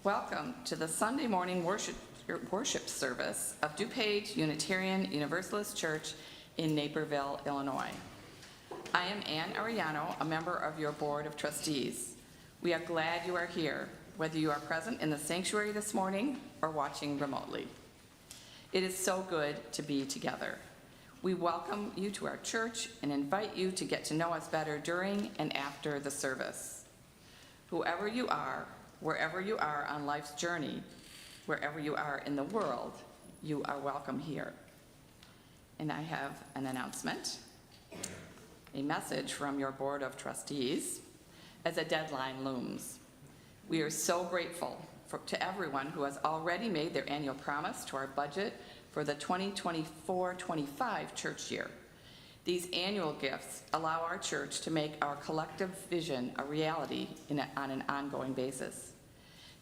Welcome to the Sunday morning worship service of DuPage Unitarian Universalist Church in Naperville, Illinois. I am Ann Arellano, a member of your Board of Trustees. We are glad you are here, whether you are present in the sanctuary this morning or watching remotely. It is so good to be together. We welcome you to our church and invite you to get to know us better during and after the service. Whoever you are, wherever you are on life's journey, wherever you are in the world, you are welcome here. And I have an announcement, a message from your Board of Trustees as a deadline looms. We are so grateful to everyone who has already made their annual promise to our budget for the 2024-25 church year. These annual gifts allow our church to make our collective vision a reality on an ongoing basis.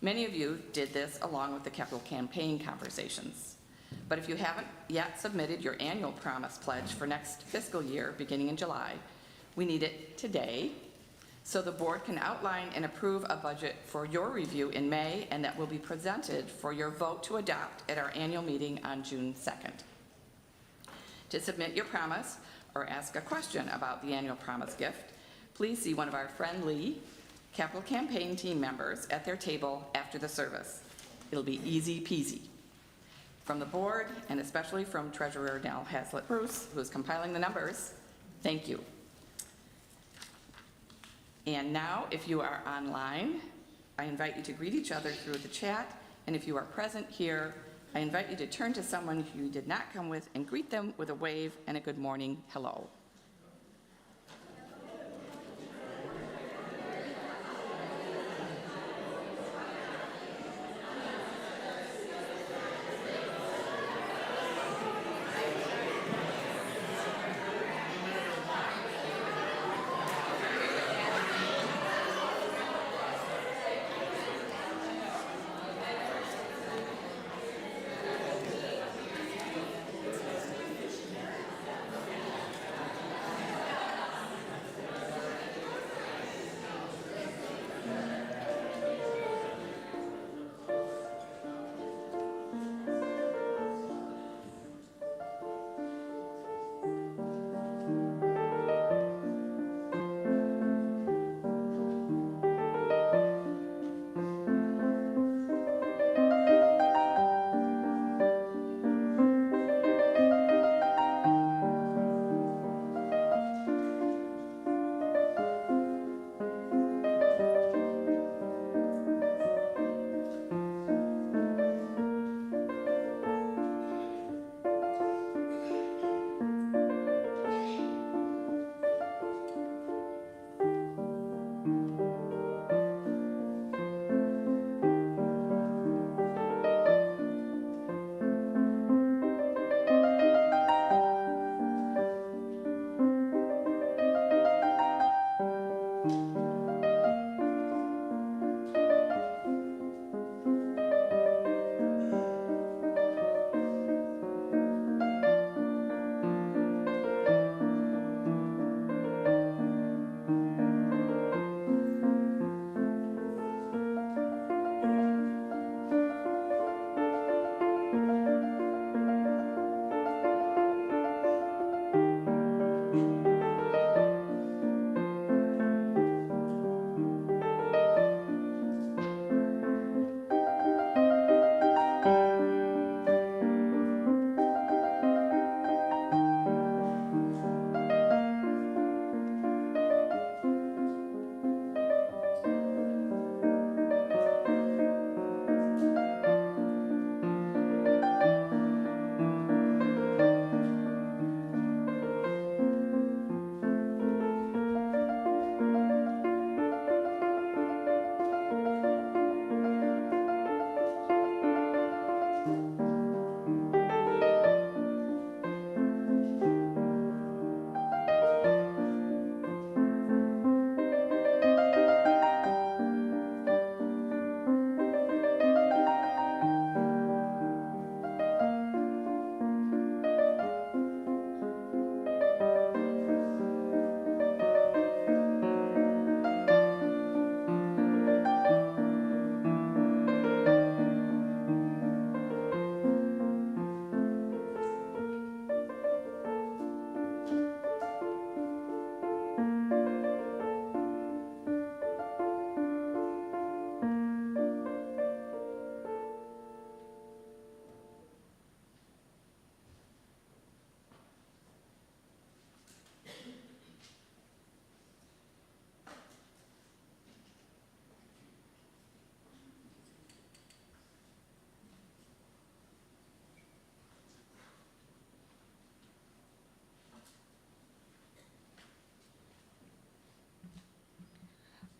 Many of you did this along with the capital campaign conversations. But if you haven't yet submitted your annual promise pledge for next fiscal year beginning in July, we need it today so the board can outline and approve a budget for your review in May, and that will be presented for your vote to adopt at our annual meeting on June 2nd. To submit your promise or ask a question about the annual promise gift, please see one of our friendly capital campaign team members at their table after the service. It'll be easy peasy. From the board, and especially from Treasurer Nell Haslett-Bruce, who is compiling the numbers, thank you. And now, if you are online, I invite you to greet each other through the chat, and if you are present here, I invite you to turn to someone who you did not come with and greet them with a wave and a good morning hello.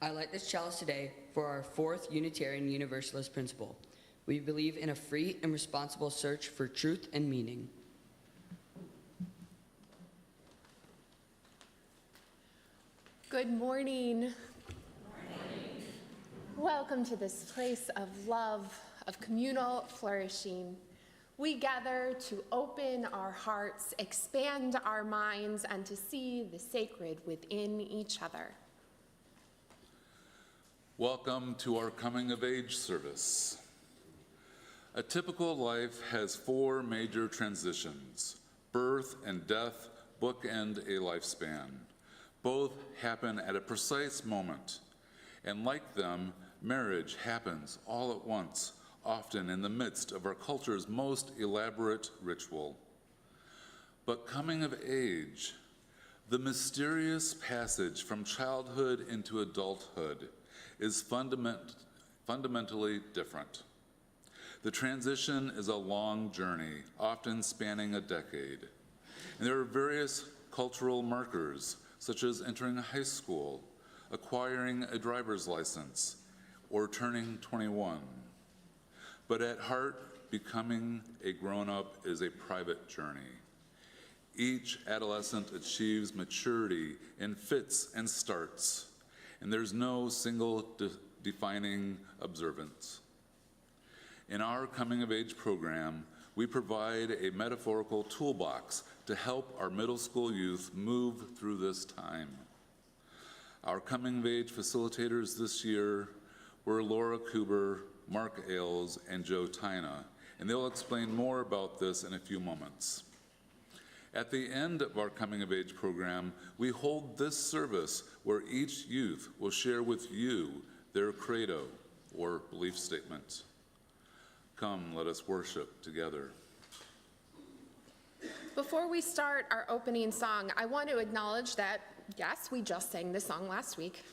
I light this chalice today for our fourth Unitarian Universalist principle. We believe in a free and responsible search for truth and meaning. Good morning. Welcome to this place of love, of communal flourishing. We gather to open our hearts, expand our minds, and to see the sacred within each other. Welcome to our coming of age service. A typical life has four major transitions. Birth and death bookend a lifespan. Both happen at a precise moment, and like them, marriage happens all at once, often in the midst of our culture's most elaborate ritual. But coming of age, the mysterious passage from childhood into adulthood, is fundamentally different. The transition is a long journey, often spanning a decade. And there are various cultural markers, such as entering high school, acquiring a driver's license, or turning 21. But at heart, becoming a grown-up is a private journey. Each adolescent achieves maturity in fits and starts, and there's no single defining observance. In our coming of age program, we provide a metaphorical toolbox to help our middle school youth move through this time. Our coming of age facilitators this year were Laura Kuber, Mark Ailes, and Joe Tyna, and they'll explain more about this in a few moments. At the end of our coming of age program, we hold this service where each youth will share with you their credo or belief statement. Come, let us worship together. Before we start our opening song, I want to acknowledge that, yes, we just sang this song last week,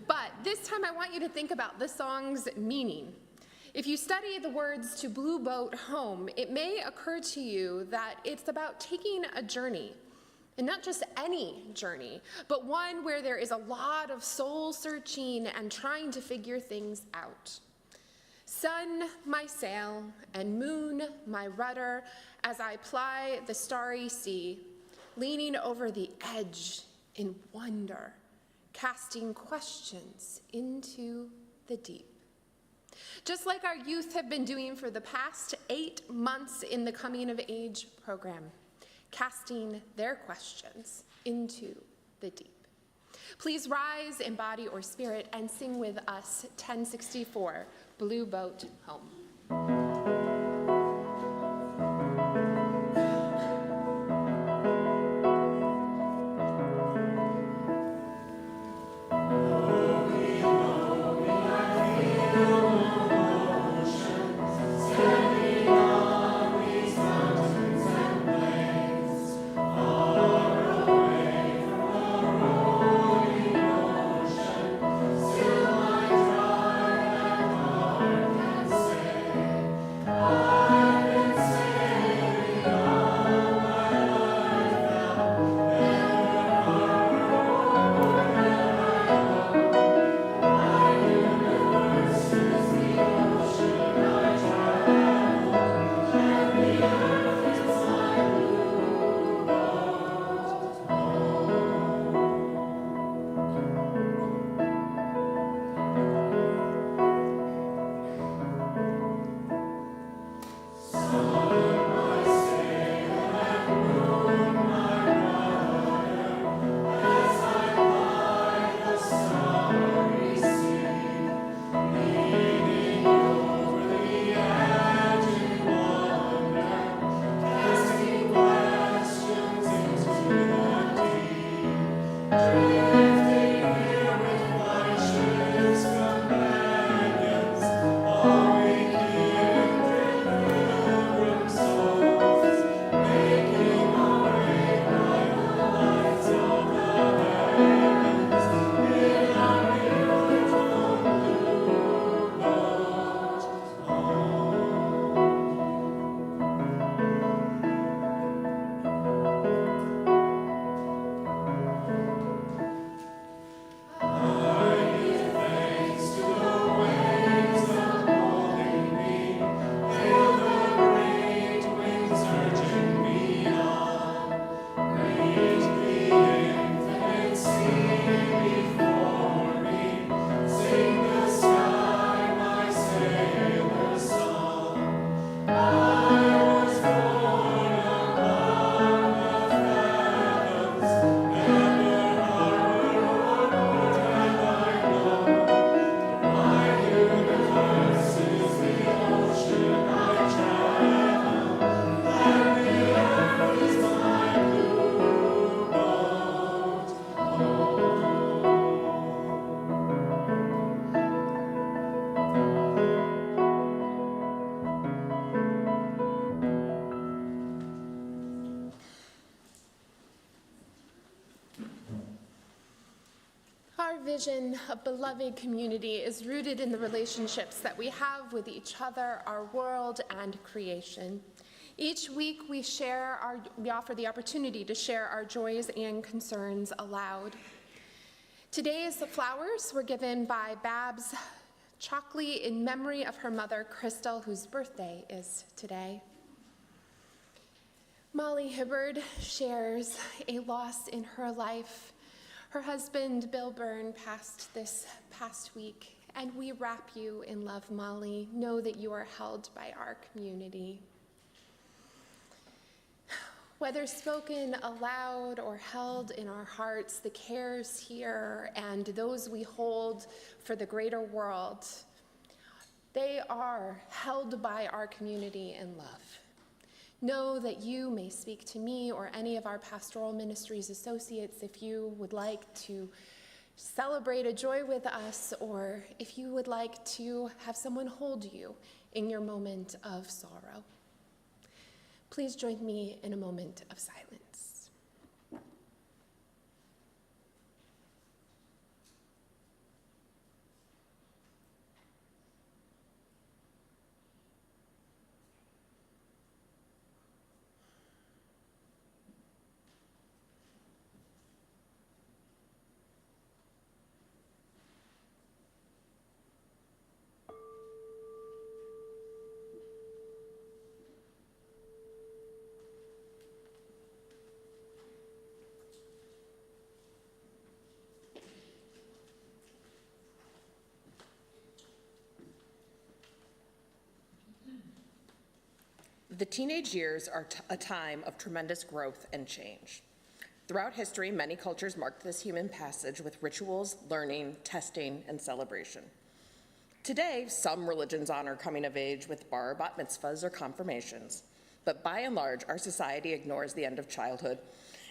but this time I want you to think about the song's meaning. If you study the words to Blue Boat Home, it may occur to you that it's about taking a journey, and not just any journey, but one where there is a lot of soul searching and trying to figure things out. Sun, my sail, and moon, my rudder, as I ply the starry sea, leaning over the edge in wonder, casting questions into the deep. Just like our youth have been doing for the past 8 months in the Coming of Age program, casting their questions into the deep. Please rise in body or spirit and sing with us 1064, Blue Boat Home. Our vision of beloved community is rooted in the relationships that we have with each other, our world, and creation. Each week we offer the opportunity to share our joys and concerns aloud. Today's flowers were given by Babs Chalkley in memory of her mother, Crystal, whose birthday is today. Molly Hibbard shares a loss in her life. Her husband, Bill Byrne, passed this past week, and we wrap you in love, Molly. Know that you are held by our community. Whether spoken aloud or held in our hearts, the cares here and those we hold for the greater world, they are held by our community in love. Know that you may speak to me or any of our pastoral ministries associates if you would like to celebrate a joy with us, or if you would like to have someone hold you in your moment of sorrow. Please join me in a moment of silence. The teenage years are a time of tremendous growth and change. Throughout history, many cultures marked this human passage with rituals, learning, testing, and celebration. Today, some religions honor coming of age with bar bat mitzvahs or confirmations, but by and large, our society ignores the end of childhood,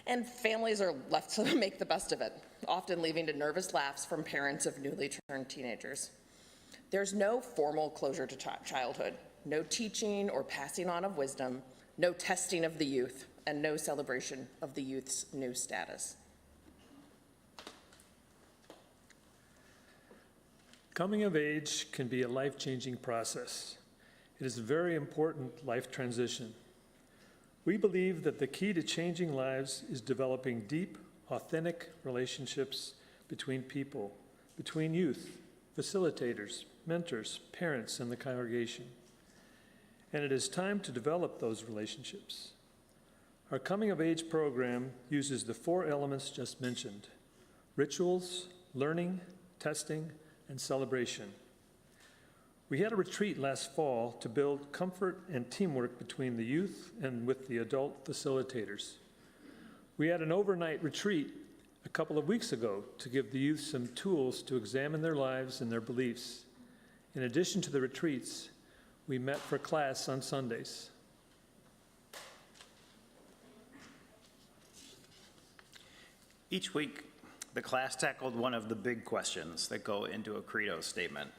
and families are left to make the best of it, often leading to nervous laughs from parents of newly turned teenagers. There's no formal closure to childhood. No teaching or passing on of wisdom, no testing of the youth, and no celebration of the youth's new status. Coming of age can be a life-changing process. It is a very important life transition. We believe that the key to changing lives is developing deep, authentic relationships between people, between youth, facilitators, mentors, parents, and the congregation. And it is time to develop those relationships. Our Coming of Age program uses the 4 elements just mentioned: rituals, learning, testing, and celebration. We had a retreat last fall to build comfort and teamwork between the youth and with the adult facilitators. We had an overnight retreat a couple of weeks ago to give the youth some tools to examine their lives and their beliefs. In addition to the retreats, we met for class on Sundays. Each week, the class tackled one of the big questions that go into a credo statement.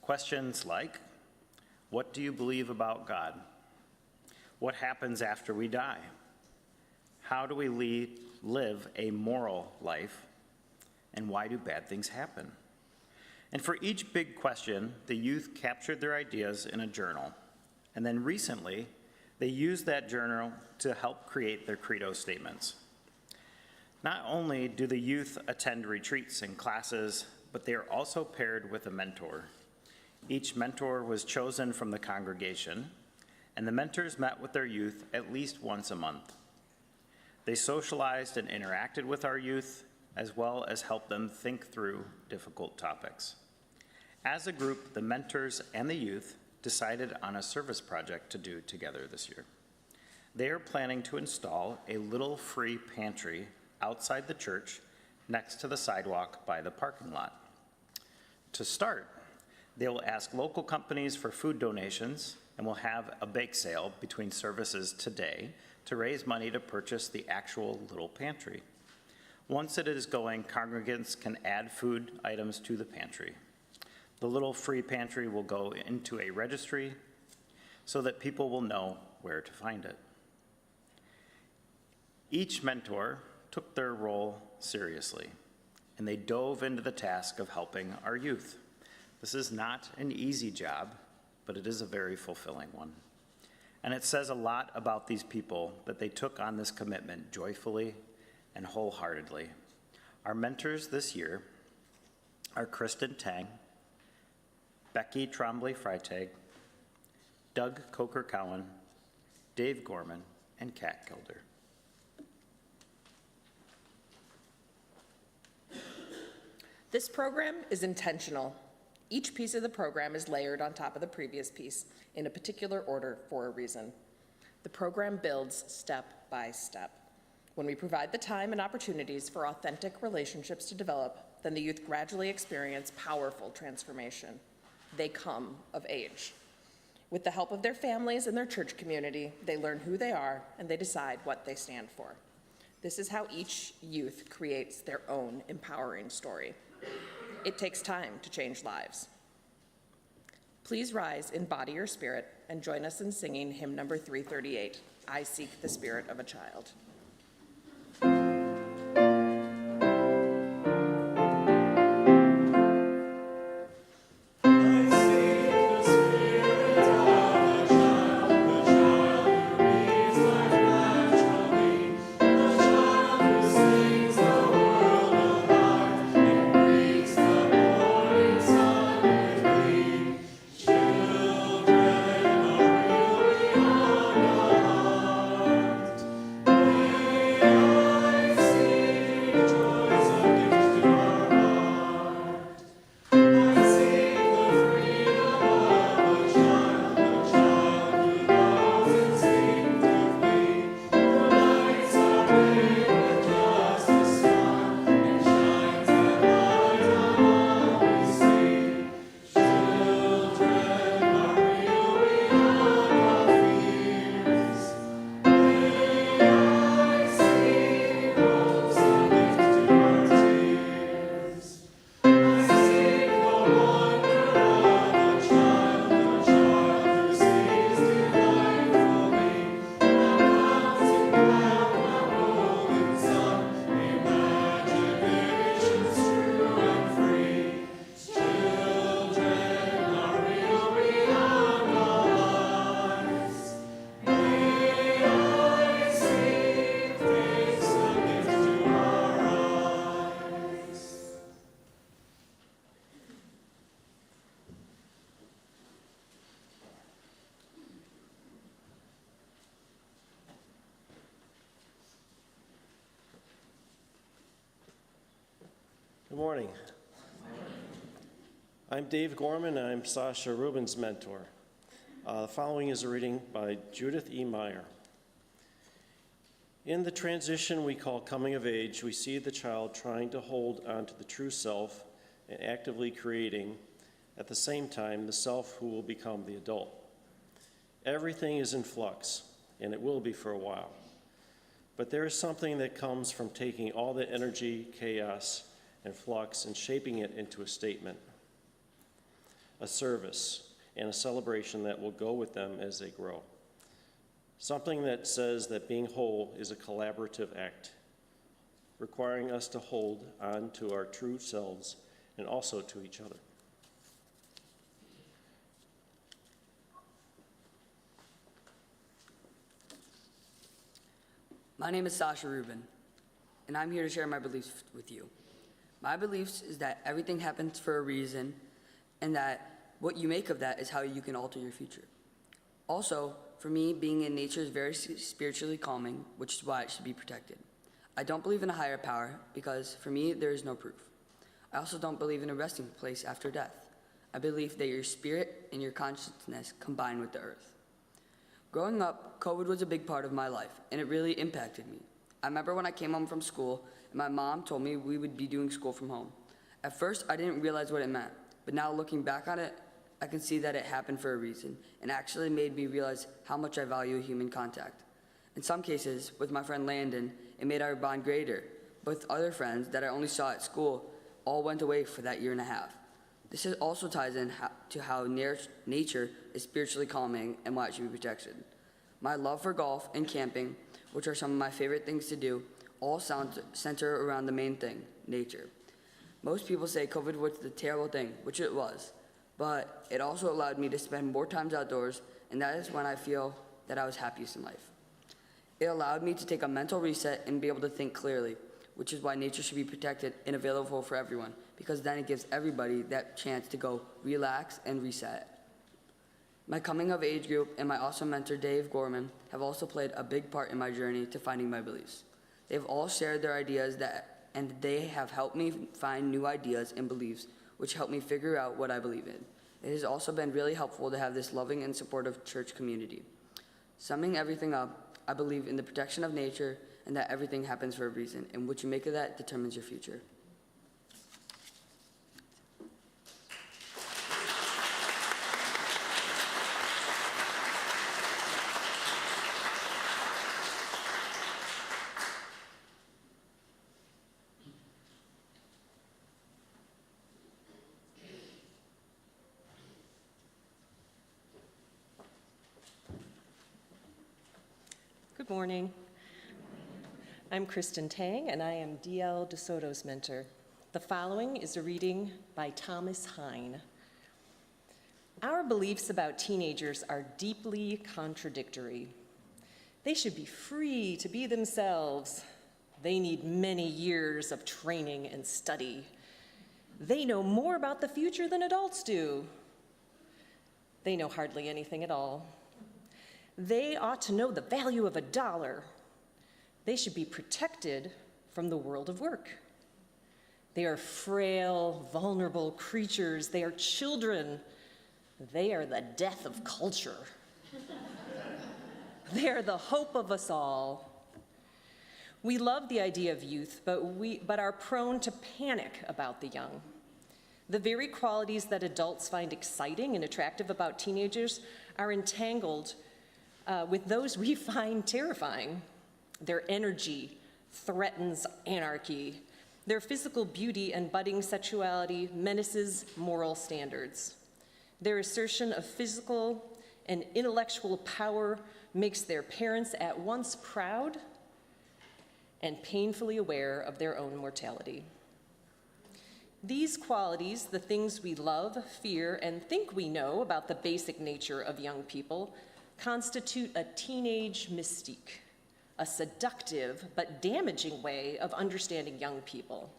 Questions like, what do you believe about God? What happens after we die? How do we live a moral life? And why do bad things happen? And for each big question, the youth captured their ideas in a journal. And then recently, they used that journal to help create their credo statements. Not only do the youth attend retreats and classes, but they are also paired with a mentor. Each mentor was chosen from the congregation, and the mentors met with their youth at least once a month. They socialized and interacted with our youth, as well as helped them think through difficult topics. As a group, the mentors and the youth decided on a service project to do together this year. They are planning to install a little free pantry outside the church next to the sidewalk by the parking lot. To start, they will ask local companies for food donations and will have a bake sale between services today to raise money to purchase the actual little pantry. Once it is going, congregants can add food items to the pantry. The little free pantry will go into a registry so that people will know where to find it. Each mentor took their role seriously, and they dove into the task of helping our youth. This is not an easy job, but it is a very fulfilling one. And it says a lot about these people that they took on this commitment joyfully and wholeheartedly. Our mentors this year are Kristen Tang, Becky Trombley-Freitag, Doug Coker-Cowan, Dave Gorman, and Kat Gilder. This program is intentional. Each piece of the program is layered on top of the previous piece in a particular order for a reason. The program builds step by step. When we provide the time and opportunities for authentic relationships to develop, then the youth gradually experience powerful transformation. They come of age. With the help of their families and their church community, they learn who they are and they decide what they stand for. This is how each youth creates their own empowering story. It takes time to change lives. Please rise in body or spirit and join us in singing hymn number 338, I Seek the Spirit of a Child. Good morning. I'm Dave Gorman, and I'm Sasha Rubin's mentor. The following is a reading by Judith E. Meyer. In the transition we call coming of age, we see the child trying to hold onto the true self and actively creating, at the same time, the self who will become the adult. Everything is in flux, and it will be for a while. But there is something that comes from taking all the energy, chaos, and flux and shaping it into a statement, a service, and a celebration that will go with them as they grow. Something that says that being whole is a collaborative act, requiring us to hold on to our true selves and also to each other. My name is Sasha Rubin, and I'm here to share my beliefs with you. My beliefs is that everything happens for a reason, and that what you make of that is how you can alter your future. Also, for me, being in nature is very spiritually calming, which is why it should be protected. I don't believe in a higher power because, for me, there is no proof. I also don't believe in a resting place after death. I believe that your spirit and your consciousness combine with the earth. Growing up, COVID was a big part of my life, and it really impacted me. I remember when I came home from school, and my mom told me we would be doing school from home. At first, I didn't realize what it meant, but now looking back on it, I can see that it happened for a reason, and actually made me realize how much I value human contact. In some cases, with my friend Landon, it made our bond greater, but with other friends that I only saw at school, all went away for that year and a half. This also ties in to how nature is spiritually calming and why it should be protected. My love for golf and camping, which are some of my favorite things to do, all center around the main thing, nature. Most people say COVID was a terrible thing, which it was, but it also allowed me to spend more times outdoors, and that is when I feel that I was happiest in life. It allowed me to take a mental reset and be able to think clearly, which is why nature should be protected and available for everyone, because then it gives everybody that chance to go relax and reset. My coming of age group and my awesome mentor, Dave Gorman, have also played a big part in my journey to finding my beliefs. They've all shared their ideas and they have helped me find new ideas and beliefs, which help me figure out what I believe in. It has also been really helpful to have this loving and supportive church community. Summing everything up, I believe in the protection of nature and that everything happens for a reason, and what you make of that determines your future. Good morning. I'm Kristen Tang, and I am D.L. DeSoto's mentor. The following is a reading by Thomas Hine. Our beliefs about teenagers are deeply contradictory. They should be free to be themselves. They need many years of training and study. They know more about the future than adults do. They know hardly anything at all. They ought to know the value of $1. They should be protected from the world of work. They are frail, vulnerable creatures. They are children. They are the death of culture. They are the hope of us all. We love the idea of youth, but are prone to panic about the young. The very qualities that adults find exciting and attractive about teenagers are entangled with those we find terrifying. Their energy threatens anarchy. Their physical beauty and budding sexuality menaces moral standards. Their assertion of physical and intellectual power makes their parents at once proud and painfully aware of their own mortality. These qualities, the things we love, fear, and think we know about the basic nature of young people, constitute a teenage mystique, a seductive but damaging way of understanding young people.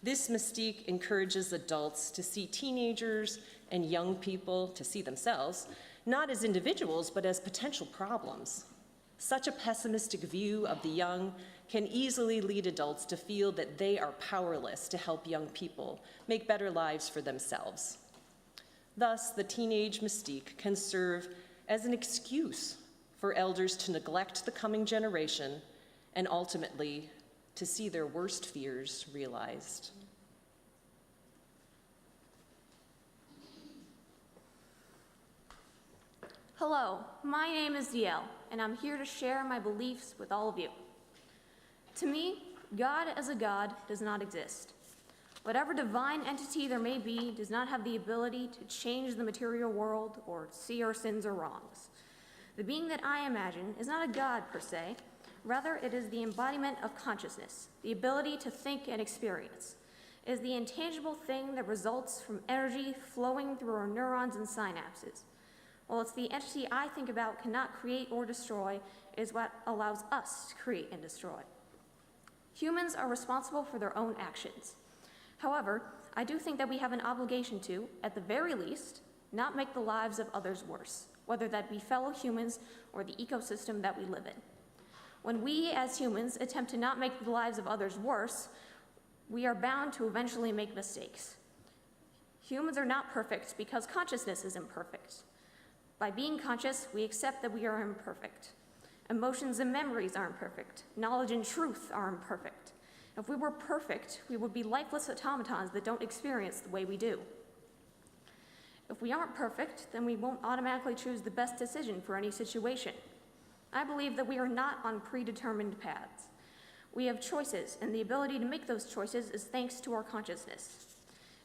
This mystique encourages adults to see teenagers and young people, to see themselves, not as individuals, but as potential problems. Such a pessimistic view of the young can easily lead adults to feel that they are powerless to help young people make better lives for themselves. Thus, the teenage mystique can serve as an excuse for elders to neglect the coming generation and ultimately to see their worst fears realized. Hello, my name is DL, and I'm here to share my beliefs with all of you. To me, God as a God does not exist. Whatever divine entity there may be does not have the ability to change the material world or see our sins or wrongs. The being that I imagine is not a God per se, rather it is the embodiment of consciousness, the ability to think and experience. It is the intangible thing that results from energy flowing through our neurons and synapses. While it's the entity I think about cannot create or destroy, it is what allows us to create and destroy. Humans are responsible for their own actions. However, I do think that we have an obligation to, at the very least, not make the lives of others worse, whether that be fellow humans or the ecosystem that we live in. When we as humans attempt to not make the lives of others worse, we are bound to eventually make mistakes. Humans are not perfect because consciousness is imperfect. By being conscious, we accept that we are imperfect. Emotions and memories are imperfect. Knowledge and truth are imperfect. If we were perfect, we would be lifeless automatons that don't experience the way we do. If we aren't perfect, then we won't automatically choose the best decision for any situation. I believe that we are not on predetermined paths. We have choices, and the ability to make those choices is thanks to our consciousness.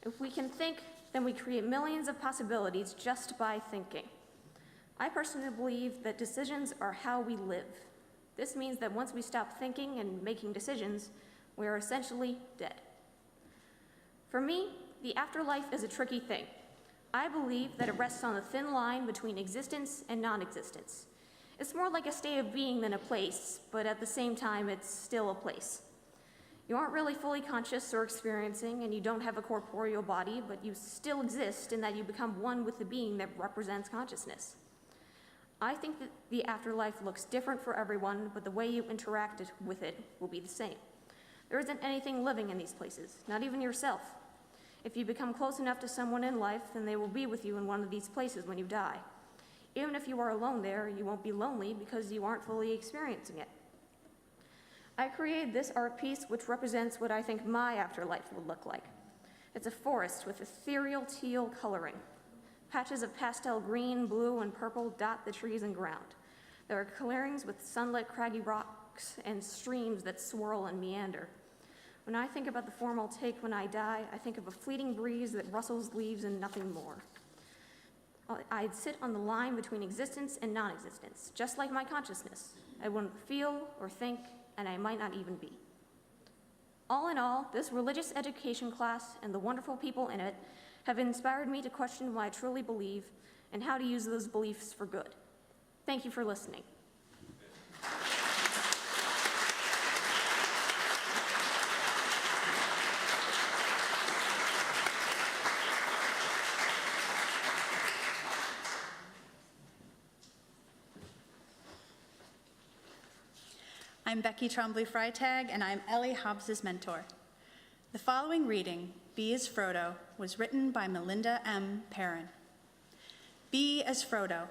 If we can think, then we create millions of possibilities just by thinking. I personally believe that decisions are how we live. This means that once we stop thinking and making decisions, we are essentially dead. For me, the afterlife is a tricky thing. I believe that it rests on a thin line between existence and non-existence. It's more like a state of being than a place, but at the same time, it's still a place. You aren't really fully conscious or experiencing, and you don't have a corporeal body, but you still exist in that you become one with the being that represents consciousness. I think that the afterlife looks different for everyone, but the way you interact with it will be the same. There isn't anything living in these places, not even yourself. If you become close enough to someone in life, then they will be with you in one of these places when you die. Even if you are alone there, you won't be lonely because you aren't fully experiencing it. I created this art piece which represents what I think my afterlife would look like. It's a forest with ethereal teal coloring. Patches of pastel green, blue, and purple dot the trees and ground. There are clearings with sunlit craggy rocks and streams that swirl and meander. When I think about the form I'll take when I die, I think of a fleeting breeze that rustles leaves and nothing more. I'd sit on the line between existence and non-existence, just like my consciousness. I wouldn't feel or think, and I might not even be. All in all, this religious education class and the wonderful people in it have inspired me to question what I truly believe and how to use those beliefs for good. Thank you for listening. I'm Becky Trombley-Freitag, and I'm Ellie Hobbs's mentor. The following reading, Be as Frodo, was written by Melinda M. Perrin. Be as Frodo.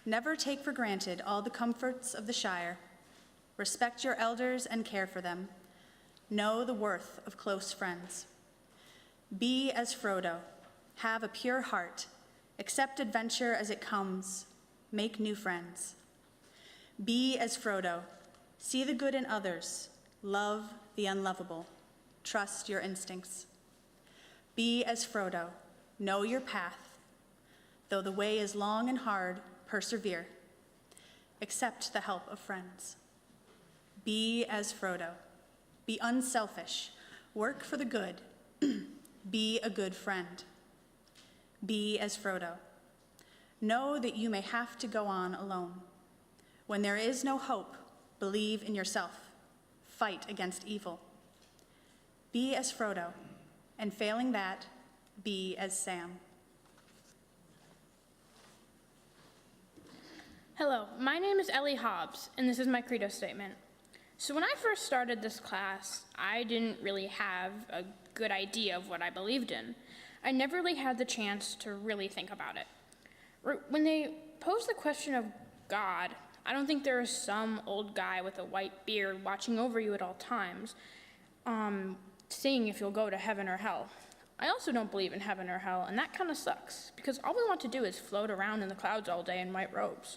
Never take for granted all the comforts of the Shire. Respect your elders and care for them. Know the worth of close friends. Be as Frodo. Have a pure heart. Accept adventure as it comes. Make new friends. Be as Frodo. See the good in others. Love the unlovable. Trust your instincts. Be as Frodo. Know your path. Though the way is long and hard, persevere. Accept the help of friends. Be as Frodo. Be unselfish. Work for the good. Be a good friend. Be as Frodo. Know that you may have to go on alone. When there is no hope, believe in yourself. Fight against evil. Be as Frodo, and failing that, be as Sam. Hello, my name is Ellie Hobbs, and this is my credo statement. So when I first started this class, I didn't really have a good idea of what I believed in. I never really had the chance to really think about it. When they posed the question of God, I don't think there is some old guy with a white beard watching over you at all times, seeing if you'll go to heaven or hell. I also don't believe in heaven or hell, and that kind of sucks, because all we want to do is float around in the clouds all day in white robes.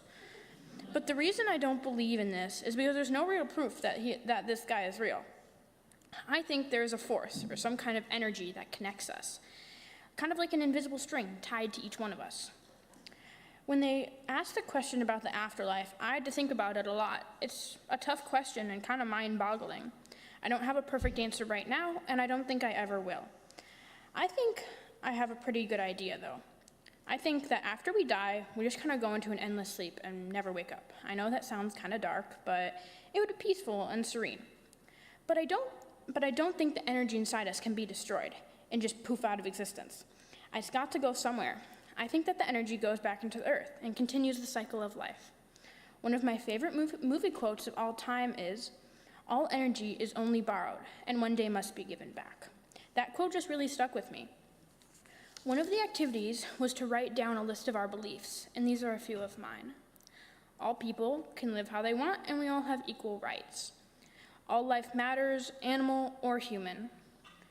But the reason I don't believe in this is because there's no real proof that this guy is real. I think there's a force, or some kind of energy that connects us, kind of like an invisible string tied to each one of us. When they asked the question about the afterlife, I had to think about it a lot. It's a tough question and kind of mind-boggling. I don't have a perfect answer right now, and I don't think I ever will. I think I have a pretty good idea, though. I think that after we die, we just kind of go into an endless sleep and never wake up. I know that sounds kind of dark, but it would be peaceful and serene. But I don't think the energy inside us can be destroyed and just poof out of existence. It's got to go somewhere. I think that the energy goes back into the earth and continues the cycle of life. One of my favorite movie quotes of all time is, "All energy is only borrowed, and one day must be given back." That quote just really stuck with me. One of the activities was to write down a list of our beliefs, and these are a few of mine. All people can live how they want, and we all have equal rights. All life matters, animal or human.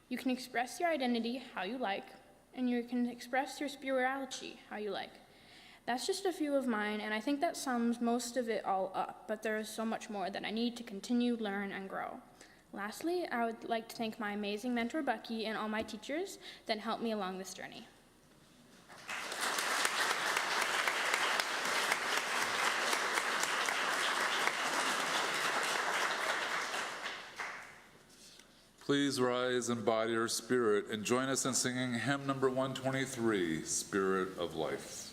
You can express your identity how you like, and you can express your spirituality how you like. That's just a few of mine, and I think that sums most of it all up, but there is so much more that I need to continue, learn, and grow. Lastly, I would like to thank my amazing mentor, Bucky, and all my teachers that helped me along this journey. Please rise in body or spirit and join us in singing hymn number 123, Spirit of Life.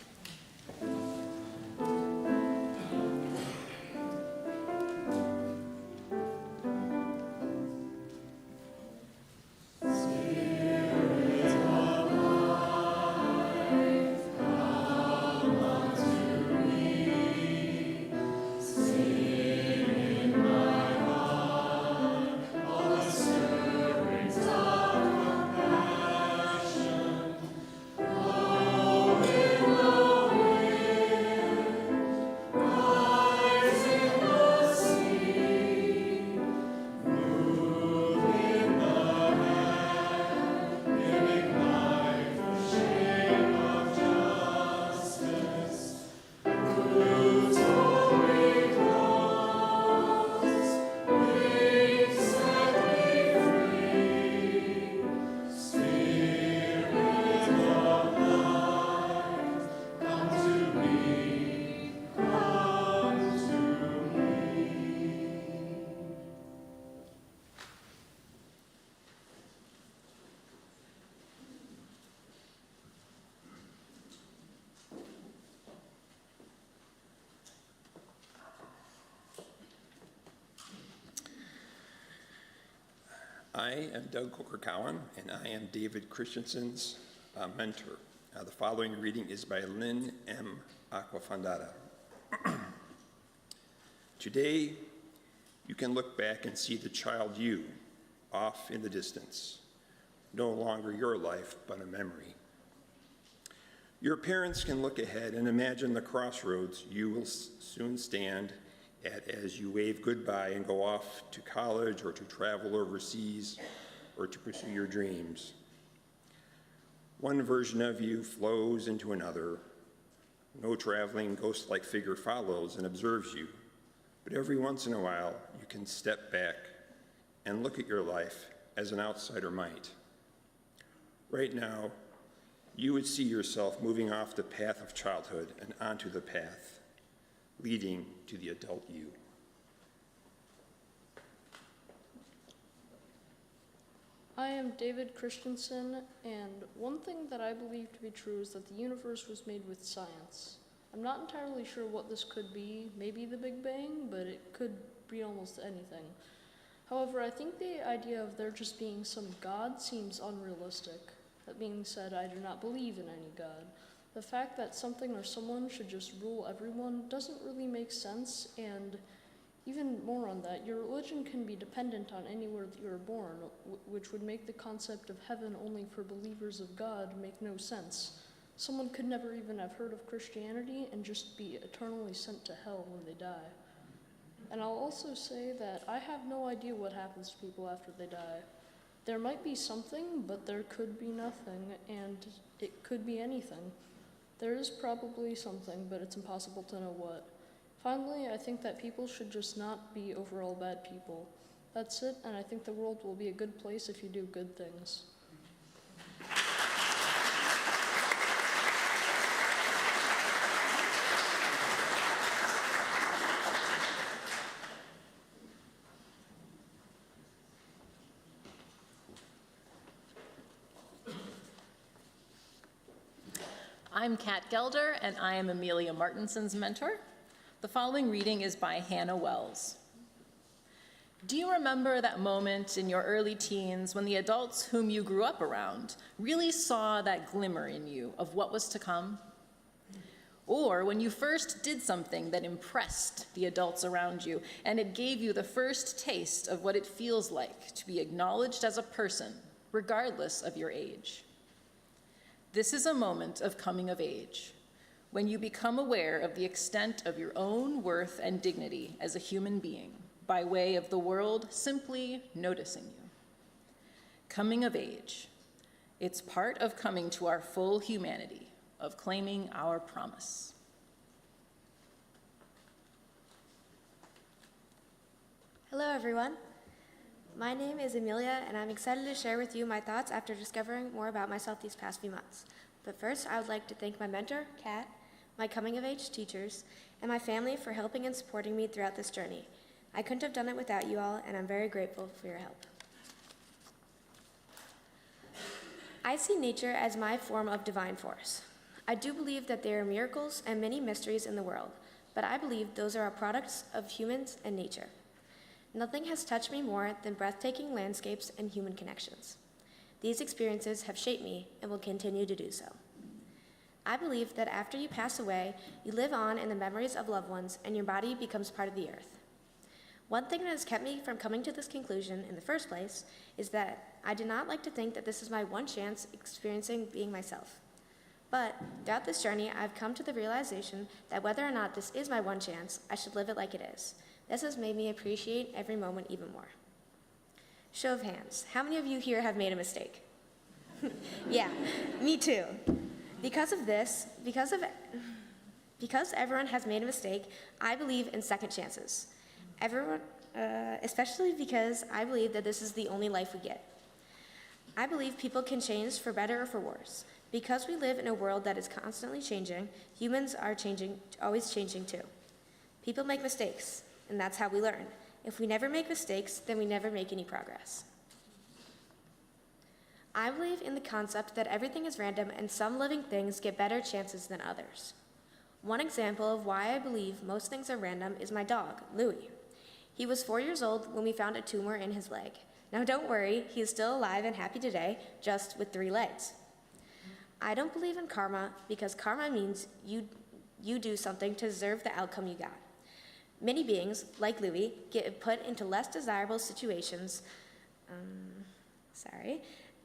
I am Doug Coker-Cowan, and I am David Christensen's mentor. The following reading is by Lynn M. Aquafondata. Today, you can look back and see the child you, off in the distance, no longer your life, but a memory. Your parents can look ahead and imagine the crossroads you will soon stand at as you wave goodbye and go off to college or to travel overseas or to pursue your dreams. One version of you flows into another. No traveling ghost-like figure follows and observes you, but every once in a while you can step back and look at your life as an outsider might. Right now, you would see yourself moving off the path of childhood and onto the path leading to the adult you. I am David Christensen, and one thing that I believe to be true is that the universe was made with science. I'm not entirely sure what this could be, maybe the Big Bang, but it could be almost anything. However, I think the idea of there just being some God seems unrealistic. That being said, I do not believe in any God. The fact that something or someone should just rule everyone doesn't really make sense, and even more on that, your religion can be dependent on anywhere that you were born, which would make the concept of heaven only for believers of God make no sense. Someone could never even have heard of Christianity and just be eternally sent to hell when they die. And I'll also say that I have no idea what happens to people after they die. There might be something, but there could be nothing, and it could be anything. There is probably something, but it's impossible to know what. Finally, I think that people should just not be overall bad people. That's it, and I think the world will be a good place if you do good things. I'm Kat Gelder, and I am Amelia Martinson's mentor. The following reading is by Hannah Wells. Do you remember that moment in your early teens when the adults whom you grew up around really saw that glimmer in you of what was to come? Or when you first did something that impressed the adults around you and it gave you the first taste of what it feels like to be acknowledged as a person, regardless of your age? This is a moment of coming of age, when you become aware of the extent of your own worth and dignity as a human being by way of the world simply noticing you. Coming of age, it's part of coming to our full humanity, of claiming our promise. Hello, everyone. My name is Amelia, and I'm excited to share with you my thoughts after discovering more about myself these past few months. But first, I would like to thank my mentor, Kat, my coming-of-age teachers, and my family for helping and supporting me throughout this journey. I couldn't have done it without you all, and I'm very grateful for your help. I see nature as my form of divine force. I do believe that there are miracles and many mysteries in the world, but I believe those are products of humans and nature. Nothing has touched me more than breathtaking landscapes and human connections. These experiences have shaped me and will continue to do so. I believe that after you pass away, you live on in the memories of loved ones and your body becomes part of the earth. One thing that has kept me from coming to this conclusion in the first place is that I do not like to think that this is my one chance experiencing being myself. But throughout this journey, I've come to the realization that whether or not this is my one chance, I should live it like it is. This has made me appreciate every moment even more. Show of hands, how many of you here have made a mistake? Yeah, me too. Because everyone has made a mistake, I believe in second chances. Everyone, especially because I believe that this is the only life we get. I believe people can change for better or for worse. Because we live in a world that is constantly changing, humans are always changing too. People make mistakes, and that's how we learn. If we never make mistakes, then we never make any progress. I believe in the concept that everything is random and some living things get better chances than others. One example of why I believe most things are random is my dog, Louie. He was 4 years old when we found a tumor in his leg. Now don't worry, he is still alive and happy today, just with 3 legs. I don't believe in karma because karma means you do something to deserve the outcome you got. Many beings, like Louie, get put into less desirable situations,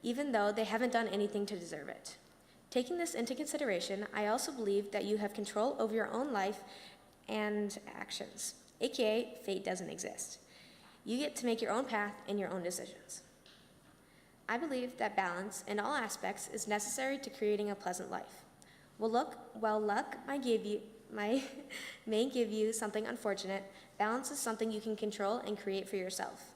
even though they haven't done anything to deserve it. Taking this into consideration, I also believe that you have control over your own life and actions, aka fate doesn't exist. You get to make your own path and your own decisions. I believe that balance in all aspects is necessary to creating a pleasant life. While luck may give you something unfortunate, balance is something you can control and create for yourself.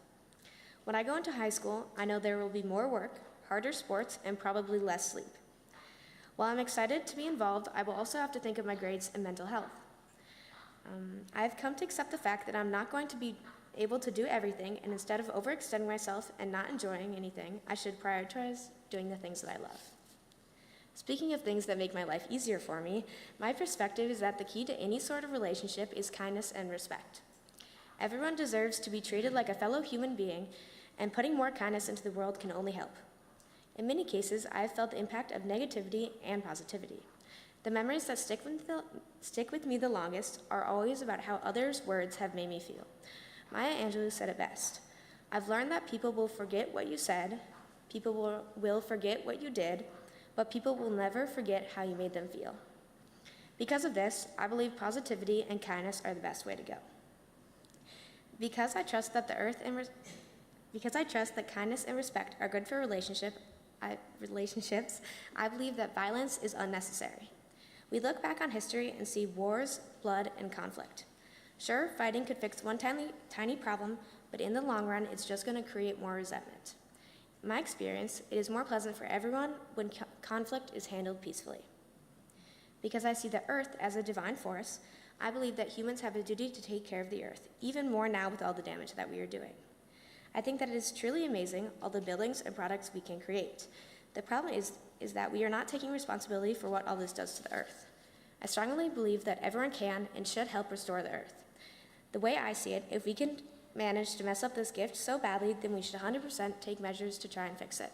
When I go into high school, I know there will be more work, harder sports, and probably less sleep. While I'm excited to be involved, I will also have to think of my grades and mental health. I've come to accept the fact that I'm not going to be able to do everything, and instead of overextending myself and not enjoying anything, I should prioritize doing the things that I love. Speaking of things that make my life easier for me, my perspective is that the key to any sort of relationship is kindness and respect. Everyone deserves to be treated like a fellow human being, and putting more kindness into the world can only help. In many cases, I have felt the impact of negativity and positivity. The memories that stick with me the longest are always about how others' words have made me feel. Maya Angelou said it best. I've learned that people will forget what you said, people will forget what you did, but people will never forget how you made them feel. Because of this, I believe positivity and kindness are the best way to go. Because I trust that kindness and respect are good for relationships, I believe that violence is unnecessary. We look back on history and see wars, blood, and conflict. Sure, fighting could fix one tiny problem, but in the long run, it's just going to create more resentment. In my experience, it is more pleasant for everyone when conflict is handled peacefully. Because I see the earth as a divine force, I believe that humans have a duty to take care of the earth, even more now with all the damage that we are doing. I think that it is truly amazing all the buildings and products we can create. The problem is that we are not taking responsibility for what all this does to the earth. I strongly believe that everyone can and should help restore the earth. The way I see it, if we can manage to mess up this gift so badly, then we should 100% take measures to try and fix it.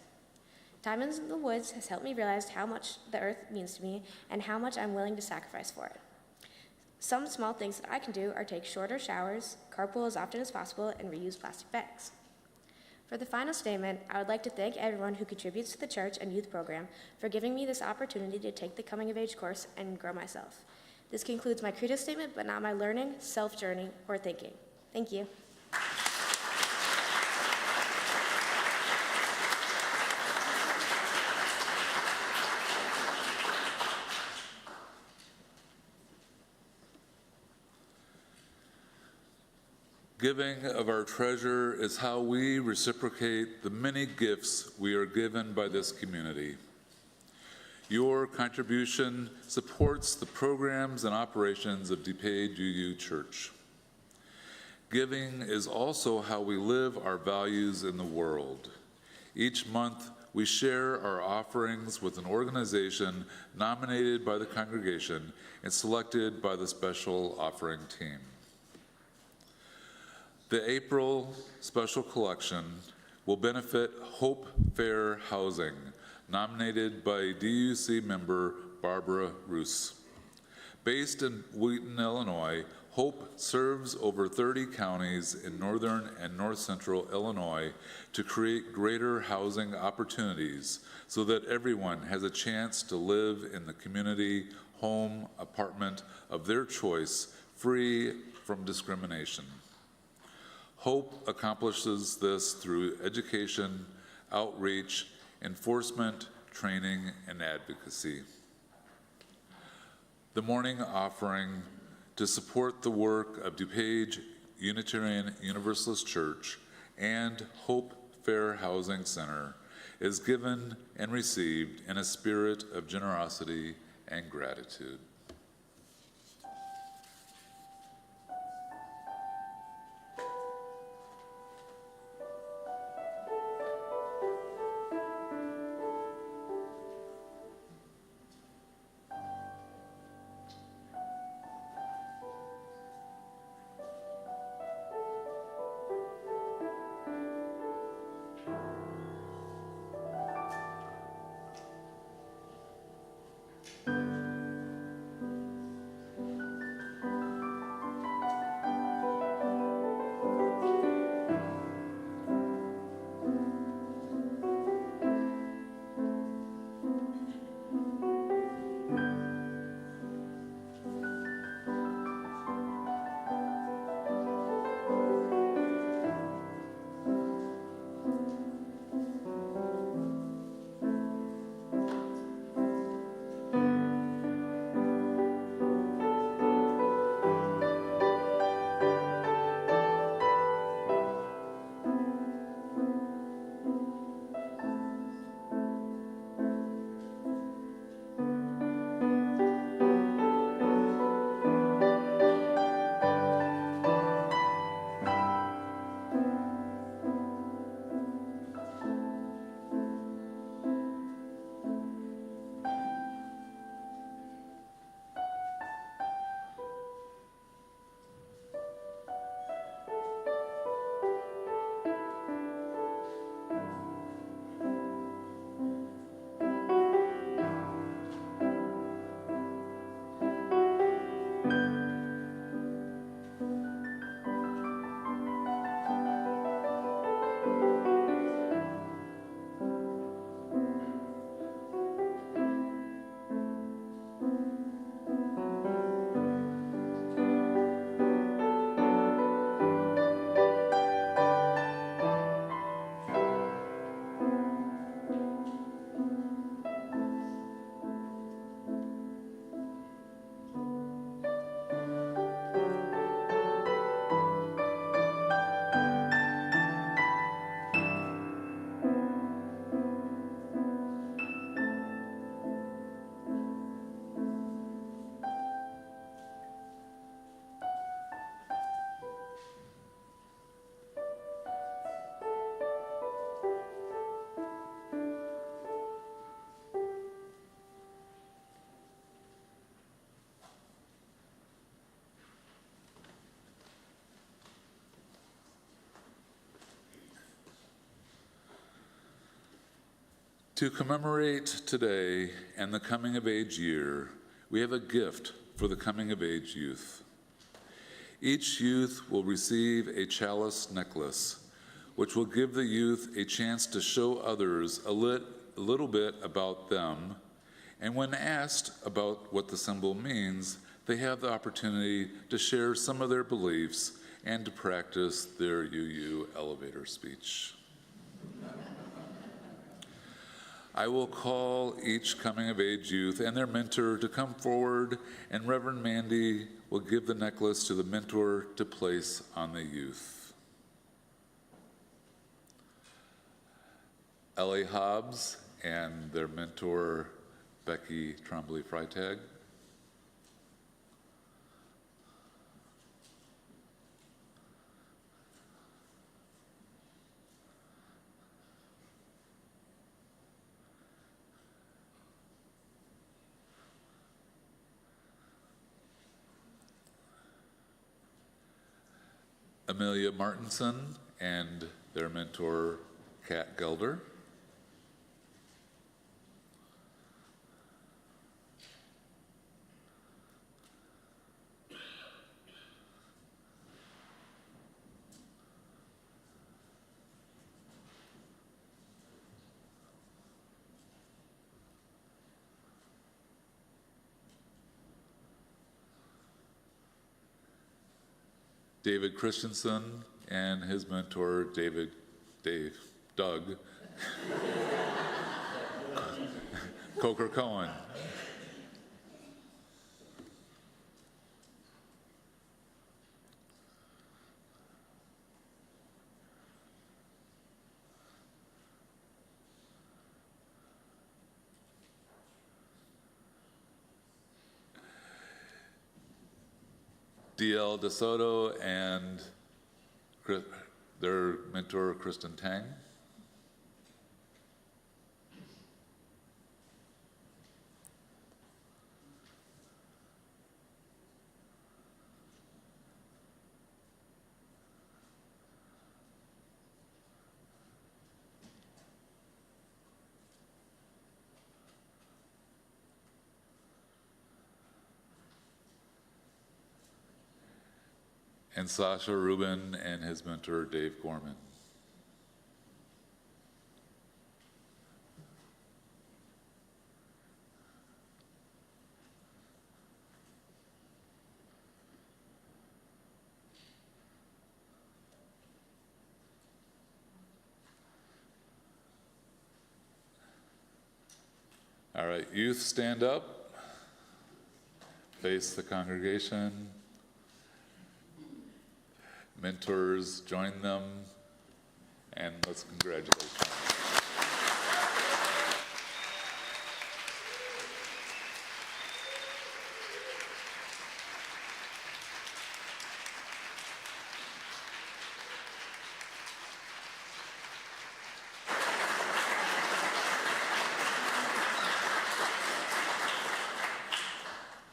Time in the woods has helped me realize how much the earth means to me and how much I'm willing to sacrifice for it. Some small things that I can do are take shorter showers, carpool as often as possible, and reuse plastic bags. For the final statement, I would like to thank everyone who contributes to the church and youth program for giving me this opportunity to take the coming of age course and grow myself. This concludes my credo statement, but not my learning, self-journey, or thinking. Thank you. Giving of our treasure is how we reciprocate the many gifts we are given by this community. Your contribution supports the programs and operations of DuPage UU Church. Giving is also how we live our values in the world. Each month, we share our offerings with an organization nominated by the congregation and selected by the special offering team. The April special collection will benefit Hope Fair Housing, nominated by DUC member Barbara Roos. Based in Wheaton, Illinois, Hope serves over 30 counties in northern and north central Illinois to create greater housing opportunities so that everyone has a chance to live in the community, home, apartment of their choice, free from discrimination. Hope accomplishes this through education, outreach, enforcement, training, and advocacy. The morning offering to support the work of DuPage Unitarian Universalist Church and Hope Fair Housing Center is given and received in a spirit of generosity and gratitude. To commemorate today and the Coming of Age year, we have a gift for the Coming of Age youth. Each youth will receive a chalice necklace, which will give the youth a chance to show others a little bit about them, and when asked about what the symbol means, they have the opportunity to share some of their beliefs and to practice their UU elevator speech. I will call each coming-of-age youth and their mentor to come forward, and Reverend Mandy will give the necklace to the mentor to place on the youth. Ellie Hobbs and their mentor, Becky Trombley-Freitag. Amelia Martinson and their mentor, Kat Gelder. David Christensen and his mentor, Doug Coker Cohen. D.L. DeSoto and their mentor, Kristen Tang. And Sasha Rubin and his mentor, Dave Gorman. All right, youth, stand up, face the congregation. Mentors, join them, and let's congratulate them.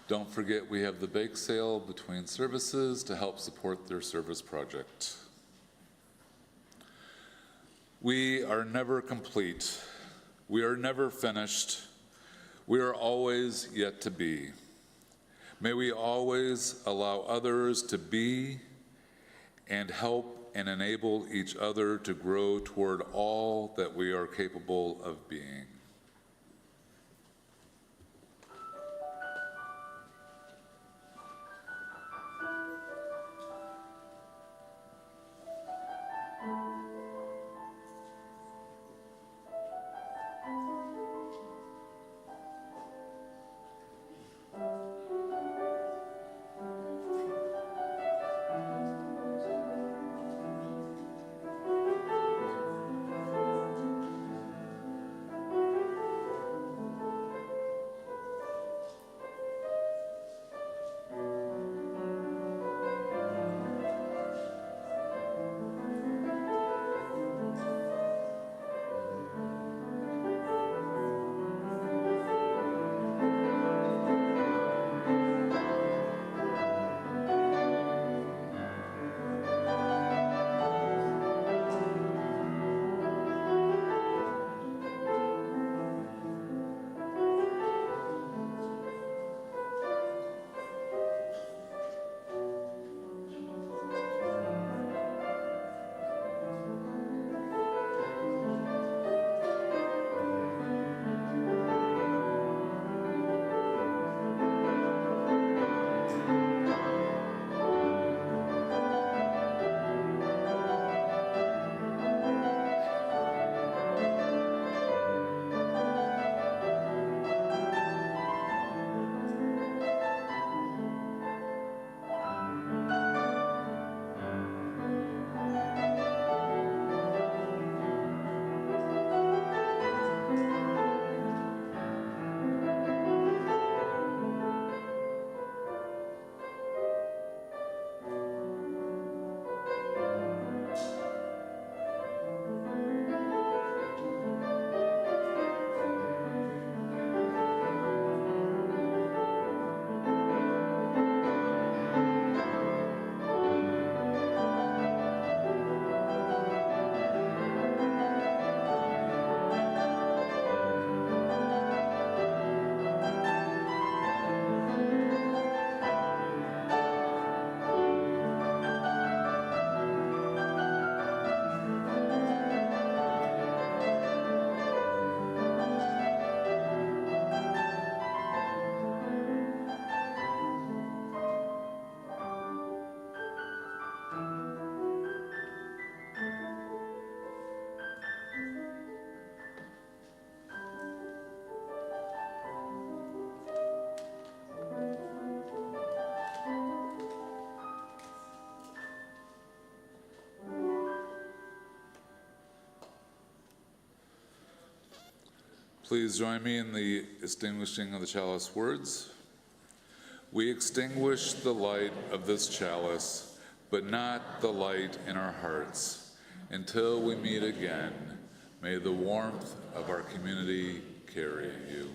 Don't forget, we have the bake sale between services to help support their service project. We are never complete. We are never finished. We are always yet to be. May we always allow others to be and help and enable each other to grow toward all that we are capable of being. Please join me in the extinguishing of the chalice words. We extinguish the light of this chalice, but not the light in our hearts. Until we meet again, may the warmth of our community carry you.